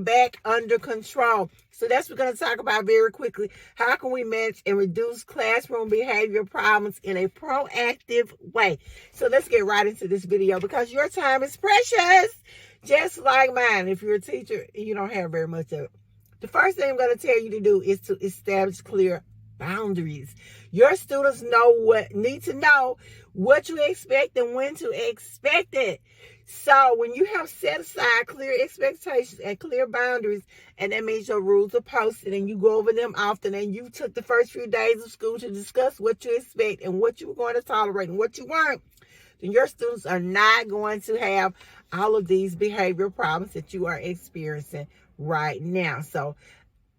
back under control. So that's what we're going to talk about very quickly. How can we manage and reduce classroom behavior problems in a proactive way? So let's get right into this video because your time is precious, just like mine. If you're a teacher, you don't have very much of it. The first thing I'm going to tell you to do is to establish clear boundaries. Your students need to know what you expect and when to expect it. So when you have set aside clear expectations and clear boundaries, and that means your rules are posted and you go over them often, and you took the first few days of school to discuss what you expect and what you were going to tolerate and what you weren't, then your students are not going to have all of these behavioral problems that you are experiencing right now. So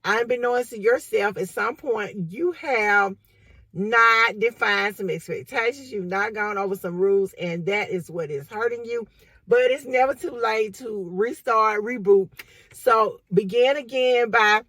unbeknownst to yourself, at some point you have not defined some expectations. You've not gone over some rules, and that is what is hurting you. But it's never too late to restart, reboot. So begin again by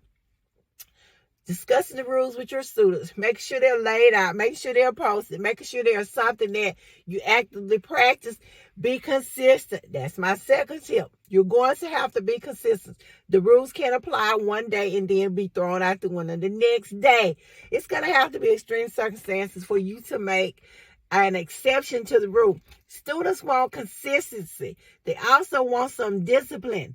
discussing the rules with your students. Make sure they're laid out. Make sure they're posted. Making sure there's something that you actively practice. Be consistent. That's my second tip. You're going to have to be consistent. The rules can't apply one day and then be thrown out the window the next day. It's going to have to be extreme circumstances for you to make an exception to the rule. Students want consistency. They also want some discipline.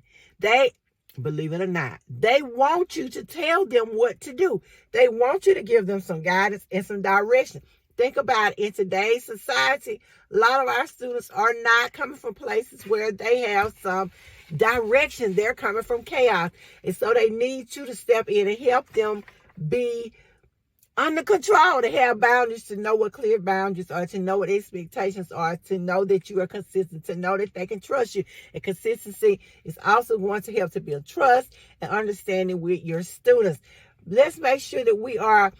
Believe it or not, they want you to tell them what to do. They want you to give them some guidance and some direction. Think about it. In today's society, a lot of our students are not coming from places where they have some direction. They're coming from chaos. And so they need you to step in and help them be under control, to have boundaries, to know what clear boundaries are, to know what expectations are, to know that you are consistent, to know that they can trust you. And consistency is also going to help to build trust and understanding with your students. Let's make sure that we are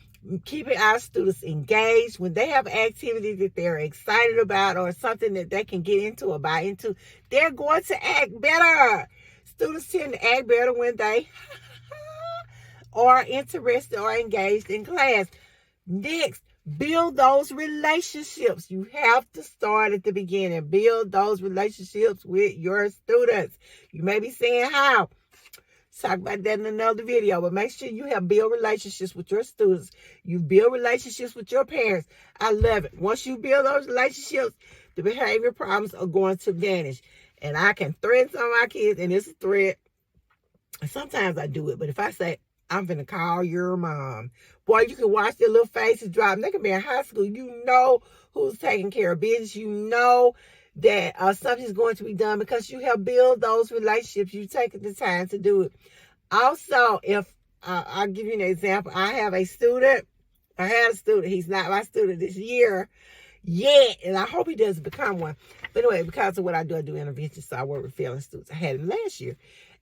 keeping our students engaged. When they have activities that they're excited about or something that they can get into or buy into, they're going to act better. Students tend to act better when they are interested or engaged in class. Next, build those relationships. You have to start at the beginning. Build those relationships with your students. You may be saying how. Talk about that in another video, but make sure you have build relationships with your students. You build relationships with your parents. I love it. Once you build those relationships, the behavior problems are going to vanish. And I can threaten some of my kids, and it's a threat. And sometimes I do it, but if I say, I'm finna call your mom, boy, you can watch their little faces drop. They can be in high school. You know who's taking care of business. You know that something's going to be done because you have built those relationships. You've taken the time to do it. Also, if I'll give you an example. I had a student. He's not my student this year yet, and I hope he doesn't become one. But anyway, because of what I do interventions, so I work with failing students. I had him last year.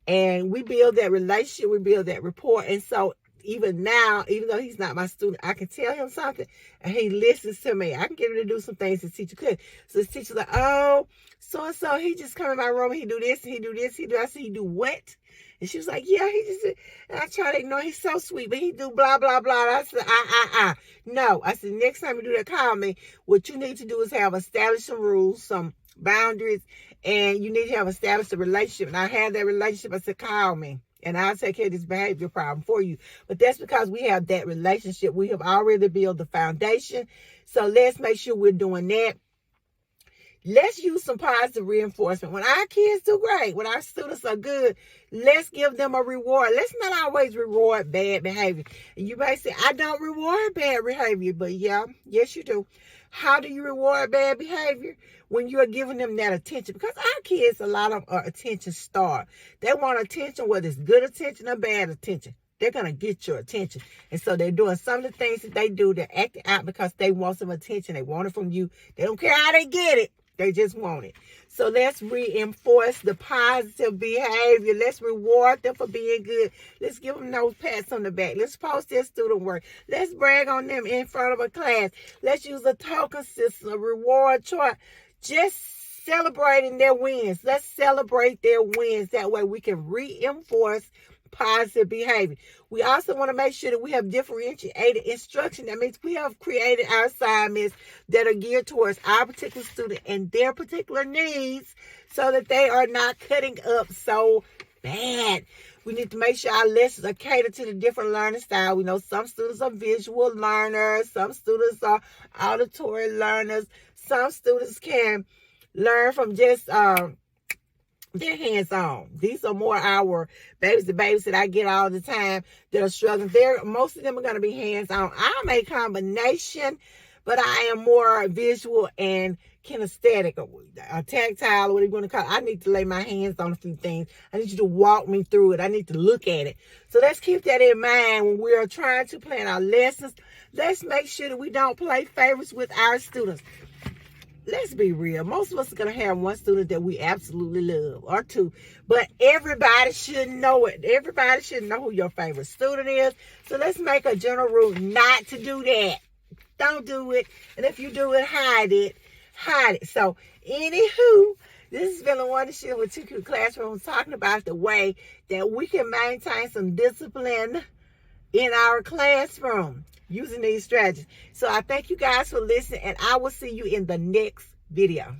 And we build that relationship, we build that rapport. And so even now, even though he's not my student, I can tell him something and he listens to me. I can get him to do some things his teacher could. So his teacher's like, oh, so-and-so, he just come in my room, he do this, he do this, he do. I said, he do what? And she was like, yeah, he just, and I try to ignore, he's so sweet, but he do blah, blah, blah. And I said, No. I said, next time you do that, call me. What you need to do is have established some rules, some boundaries, and you need to have established a relationship. And I had that relationship. I said, call me and I'll take care of this behavior problem for you. But that's because we have that relationship. We have already built the foundation. So let's make sure we're doing that. Let's use some positive reinforcement. When our kids do great, when our students are good, let's give them a reward. Let's not always reward bad behavior. And you may say, I don't reward bad behavior, but yes, you do. How do you reward bad behavior? When you are giving them that attention. Because our kids, a lot of them are attention starved. They want attention, whether it's good attention or bad attention. They're going to get your attention. And so they're doing some of the things that they do. They're acting out because they want some attention. They want it from you. They don't care how they get it. They just want it. So let's reinforce the positive behavior. Let's reward them for being good. Let's give them those pats on the back. Let's post their student work. Let's brag on them in front of a class. Let's use a token system, a reward chart. Just celebrating their wins. Let's celebrate their wins. That way we can reinforce positive behavior. We also want to make sure that we have differentiated instruction. That means we have created our assignments that are geared towards our particular student and their particular needs so that they are not cutting up so bad. We need to make sure our lessons are catered to the different learning style. We know some students are visual learners. Some students are auditory learners. Some students can learn from just their hands-on. These are more our babies, the babies that I get all the time that are struggling. Most of them are going to be hands-on. I'm a combination, but I am more visual and kinesthetic, or tactile, or whatever you want to call it. I need to lay my hands on a few things. I need you to walk me through it. I need to look at it. So let's keep that in mind when we are trying to plan our lessons. Let's make sure that we don't play favorites with our students. Let's be real. Most of us are going to have one student that we absolutely love, or two. But everybody should know it. Everybody should know who your favorite student is. So let's make a general rule not to do that. Don't do it. And if you do it, hide it. Hide it. So, anywho, this has been LaWanda Shields with 2 Cute Classrooms, talking about the way that we can maintain some discipline in our classroom using these strategies. So I thank you guys for listening, and I will see you in the next video.